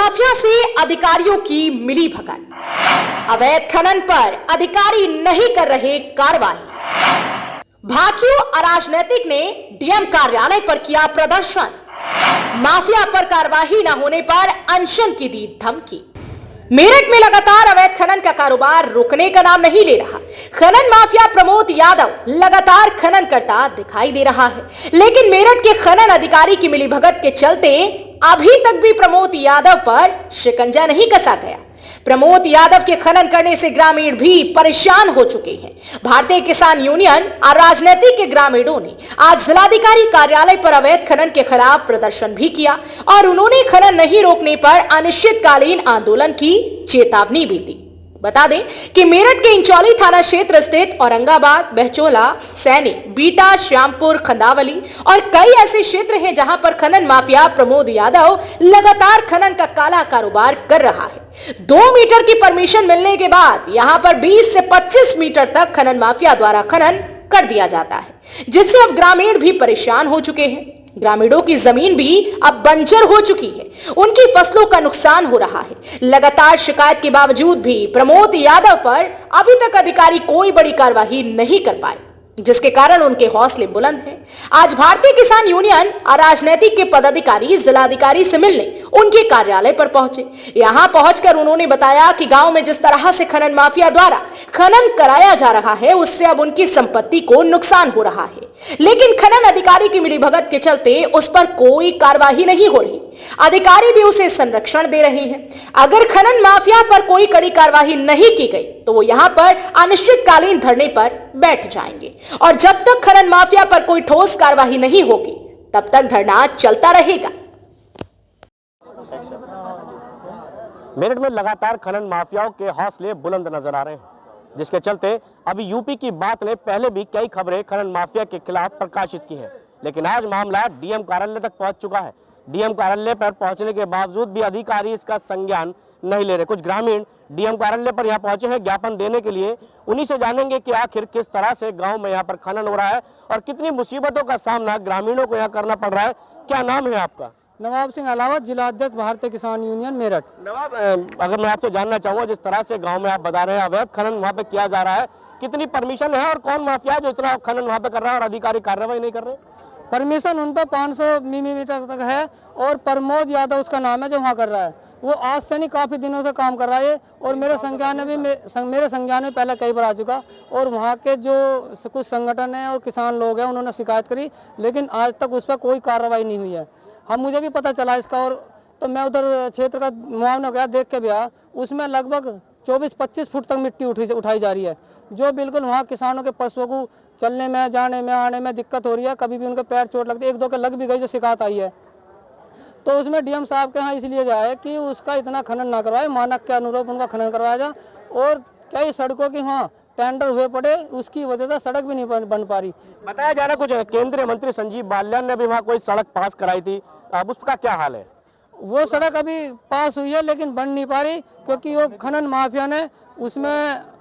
Mafia से अधिकारियों की मिली भगत। अवैध खनन पर अधिकारी नहीं कर रहे कार्रवाई। भाकियों अराजनैतिक ने डीएम कार्यालय पर किया प्रदर्शन। माफिया पर कार्रवाई न होने पर अनशन की दी धमकी। मेरठ में लगातार अवैध खनन का कारोबार रुकने का नाम नहीं ले रहा। खनन माफिया प्रमोद यादव लगातार खनन करता दिखाई दे रहा है, लेकिन मेरठ के खनन अधिकारी की मिलीभगत के चलते अभी तक भी प्रमोद यादव पर शिकंजा नहीं कसा गया। प्रमोद यादव के खनन करने से ग्रामीण भी परेशान हो चुके हैं। भारतीय किसान यूनियन और राजनीतिक के ग्रामीणों ने आज जिलाधिकारी कार्यालय पर अवैध खनन के खिलाफ प्रदर्शन भी किया और उन्होंने खनन नहीं रोकने पर अनिश्चितकालीन आंदोलन की चेतावनी भी दी। बता दें कि मेरठ के इंचौली थाना क्षेत्र स्थित औरंगाबाद, बहचोला, सैनी, बीटा, श्यामपुर, खंदावली और कई ऐसे क्षेत्र हैं जहां पर खनन माफिया प्रमोद यादव लगातार खनन का काला कारोबार कर रहा है। 2 मीटर की परमिशन मिलने के बाद यहां पर 20 से 25 मीटर तक खनन माफिया द्वारा खनन कर दिया जाता है, जिससे अब ग्रामीण भी परेशान हो चुके हैं। ग्रामीणों की जमीन भी अब बंजर हो चुकी है, उनकी फसलों का नुकसान हो रहा है। लगातार शिकायत के बावजूद भी प्रमोद यादव पर अभी तक अधिकारी कोई बड़ी कार्रवाई नहीं कर पाए, जिसके कारण उनके हौसले बुलंद हैं। आज भारतीय किसान यूनियन और राजनीतिक के पदाधिकारी जिलाधिकारी से मिलने उनके कार्यालय पर पहुंचे। यहां पहुंचकर उन्होंने बताया कि गांव में जिस तरह से खनन माफिया द्वारा खनन कराया जा रहा है, उससे अब उनकी संपत्ति को नुकसान हो रहा है, लेकिन खनन अधिकारी की मिलीभगत के चलते उस पर कोई कार्रवाई नहीं हो रही। अधिकारी भी उसे संरक्षण दे रहे हैं। अगर खनन माफिया पर कोई कड़ी कार्रवाई नहीं की गई तो वो यहां पर अनिश्चितकालीन धरने पर बैठ जाएंगे और जब तक खनन माफिया पर कोई ठोस कार्रवाई नहीं होगी तब तक धरना चलता रहेगा। मेरठ में लगातार खनन माफियाओं के हौसले बुलंद नजर आ रहे हैं, जिसके चलते अभी यूपी की बात ने पहले भी कई खबरें खनन माफिया के खिलाफ प्रकाशित की हैं, लेकिन आज मामला डीएम कार्यालय तक पहुंच चुका है। डीएम कार्यालय पर पहुंचने के बावजूद भी अधिकारी इसका संज्ञान नहीं ले रहे। कुछ ग्रामीण डीएम कार्यालय पर यहाँ पहुंचे हैं ज्ञापन देने के लिए। उन्हीं से जानेंगे कि आखिर किस तरह से गांव में यहाँ पर खनन हो रहा है और कितनी मुसीबतों का सामना ग्रामीणों को यहाँ करना पड़ रहा है। क्या नाम है आपका? नवाब सिंह अलावत, जिला अध्यक्ष भारतीय किसान यूनियन मेरठ। नवाब, अगर मैं आपसे जानना चाहूँगा, जिस तरह से गांव में आप बता रहे हैं अवैध खनन वहाँ पे किया जा रहा है, कितनी परमिशन है और कौन माफिया है जो इतना खनन वहाँ पे कर रहा है और अधिकारी कार्रवाई नहीं कर रहे? परमिशन उन पर 500 मिलीमीटर तक है और प्रमोद यादव उसका नाम है जो वहाँ कर रहा है। वो आज से नहीं, काफ़ी दिनों से काम कर रहा है और मेरे संज्ञान में पहले कई बार आ चुका। और वहाँ के जो कुछ संगठन है और किसान लोग हैं उन्होंने शिकायत करी, लेकिन आज तक उस पर कोई कार्रवाई नहीं हुई है। मुझे भी पता चला इसका, और तो मैं उधर क्षेत्र का मुआवना गया, देख के भी आया। उसमें लगभग 24-25 फुट तक मिट्टी उठाई जा रही है, जो बिल्कुल वहाँ किसानों के पशुओं को चलने में, जाने में, आने में दिक्कत हो रही है। कभी भी उनके पैर चोट लगती है, 1-2 के लग भी गई जो शिकायत आई है। तो उसमें डीएम साहब के यहाँ इसलिए जाए कि उसका इतना खनन ना करवाए, मानक के अनुरूप उनका खनन करवाया जाए। और कई सड़कों की टेंडर हुए पड़े, उसकी वजह से सड़क भी नहीं बन पा रही। बताया जा रहा कुछ केंद्रीय मंत्री संजीव बालियान ने भी वहाँ कोई सड़क पास कराई थी, अब उसका क्या हाल है? वो सड़क अभी पास हुई है लेकिन बन नहीं पा रही, क्योंकि वो खनन माफिया ने उसमें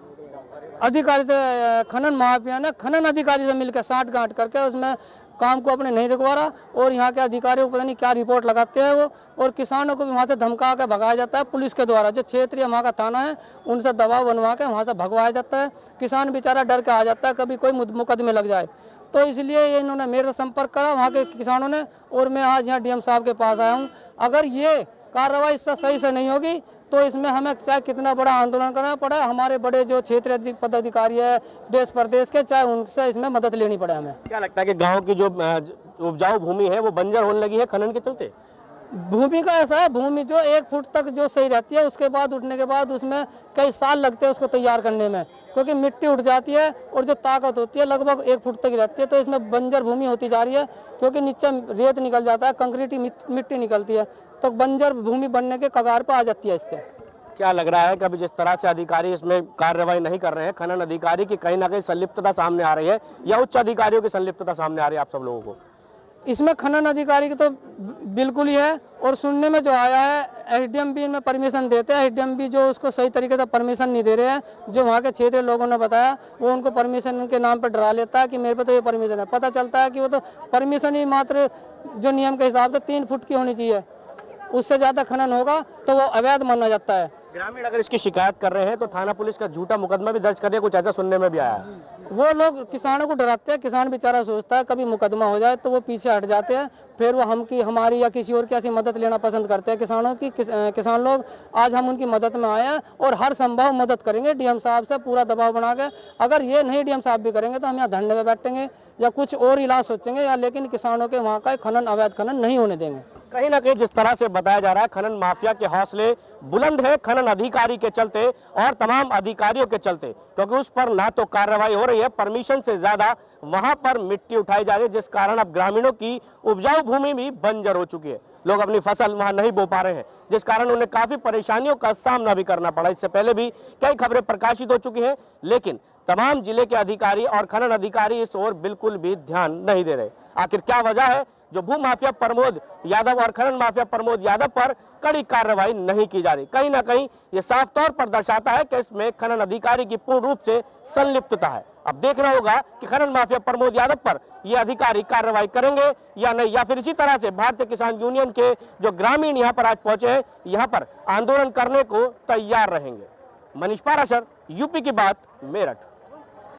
खनन अधिकारी से मिलकर साठ-गांठ करके उसमें काम को अपने नहीं रुकवा रहा। और यहाँ के अधिकारियों को पता नहीं क्या रिपोर्ट लगाते हैं वो, और किसानों को भी वहाँ से धमका के भगाया जाता है पुलिस के द्वारा। जो क्षेत्रीय वहाँ का थाना है उनसे दबाव बनवा के वहाँ से भगवाया जाता है। किसान बेचारा डर के आ जाता है, कभी कोई मुकदमे लग जाए। तो इसलिए ये इन्होंने मेरे से संपर्क करा वहाँ के किसानों ने, और मैं आज यहाँ डीएम साहब के पास आया हूँ। अगर ये कार्रवाई इस पर सही से नहीं होगी तो इसमें हमें चाहे कितना बड़ा आंदोलन करना पड़े, हमारे बड़े जो क्षेत्रीय पदाधिकारी है देश प्रदेश के, चाहे उनसे इसमें मदद लेनी पड़े हमें। क्या लगता है कि गांव की जो उपजाऊ भूमि है वो बंजर होने लगी है खनन के चलते? भूमि का ऐसा है, भूमि जो 1 फुट तक जो सही रहती है, उसके बाद उठने के बाद उसमें कई साल लगते हैं उसको तैयार करने में, क्योंकि मिट्टी उठ जाती है और जो ताकत होती है लगभग 1 फुट तक रहती है। तो इसमें बंजर भूमि होती जा रही है, क्योंकि नीचे रेत निकल जाता है, कंक्रीटी मिट्टी निकलती है, तो बंजर भूमि बनने के कगार पर आ जाती है। इससे क्या लग रहा है कि अभी जिस तरह से अधिकारी इसमें कार्रवाई नहीं कर रहे हैं, खनन अधिकारी की कहीं ना कहीं संलिप्तता सामने आ रही है या उच्च अधिकारियों की संलिप्तता सामने आ रही है आप सब लोगों को? इसमें खनन अधिकारी की तो बिल्कुल ही है, और सुनने में जो आया है एसडीएम भी इनमें परमिशन देते हैं। एसडीएम भी जो उसको सही तरीके से परमिशन नहीं दे रहे हैं, जो वहाँ के क्षेत्रीय लोगों ने बताया, वो उनको परमिशन उनके नाम पर डरा लेता है कि मेरे पे तो ये परमिशन है। पता चलता है कि वो तो परमिशन ही मात्र जो नियम के हिसाब से 3 फुट की होनी चाहिए, उससे ज्यादा खनन होगा तो वो अवैध माना जाता है। ग्रामीण अगर इसकी शिकायत कर रहे हैं तो थाना पुलिस का झूठा मुकदमा भी दर्ज करने कुछ ऐसा सुनने में भी आया है। वो लोग किसानों को डराते हैं, किसान बेचारा सोचता है कभी मुकदमा हो जाए तो वो पीछे हट जाते हैं, फिर वो हमारी या किसी और की ऐसी मदद लेना पसंद करते हैं किसानों की। किसान लोग आज हम उनकी मदद में आए हैं और हर संभव मदद करेंगे डीएम साहब से पूरा दबाव बना के। अगर ये नहीं डीएम साहब भी करेंगे तो हम यहाँ धरने में बैठेंगे या कुछ और इलाज सोचेंगे या, लेकिन किसानों के वहाँ का खनन अवैध खनन नहीं होने देंगे। कहीं ना कहीं जिस तरह से बताया जा रहा है खनन माफिया के हौसले बुलंद है खनन अधिकारी के चलते और तमाम अधिकारियों के चलते, क्योंकि उस पर ना तो कार्रवाई हो रही है, परमिशन से ज्यादा वहां पर मिट्टी उठाई जा रही है, जिस कारण अब ग्रामीणों की उपजाऊ भूमि भी बंजर हो चुकी है। लोग अपनी फसल वहां नहीं बो पा रहे हैं, जिस कारण उन्हें काफी परेशानियों का सामना भी करना पड़ा। इससे पहले भी कई खबरें प्रकाशित हो चुकी हैं, लेकिन तमाम जिले के अधिकारी और खनन अधिकारी इस ओर बिल्कुल भी ध्यान नहीं दे रहे। आखिर क्या वजह है जो भू माफिया प्रमोद यादव और खनन माफिया प्रमोद यादव पर कड़ी कार्रवाई नहीं की जा रही? कहीं ना कहीं ये साफ तौर पर दर्शाता है कि इसमें खनन अधिकारी की पूर्ण रूप से संलिप्तता है। अब देखना होगा कि खनन माफिया प्रमोद यादव पर ये अधिकारी कार्रवाई करेंगे या नहीं, या फिर इसी तरह से भारतीय किसान यूनियन के जो ग्रामीण यहाँ पर आज पहुंचे हैं, यहाँ पर आंदोलन करने को तैयार रहेंगे। मनीष पाराशर, यूपी की बात, मेरठ।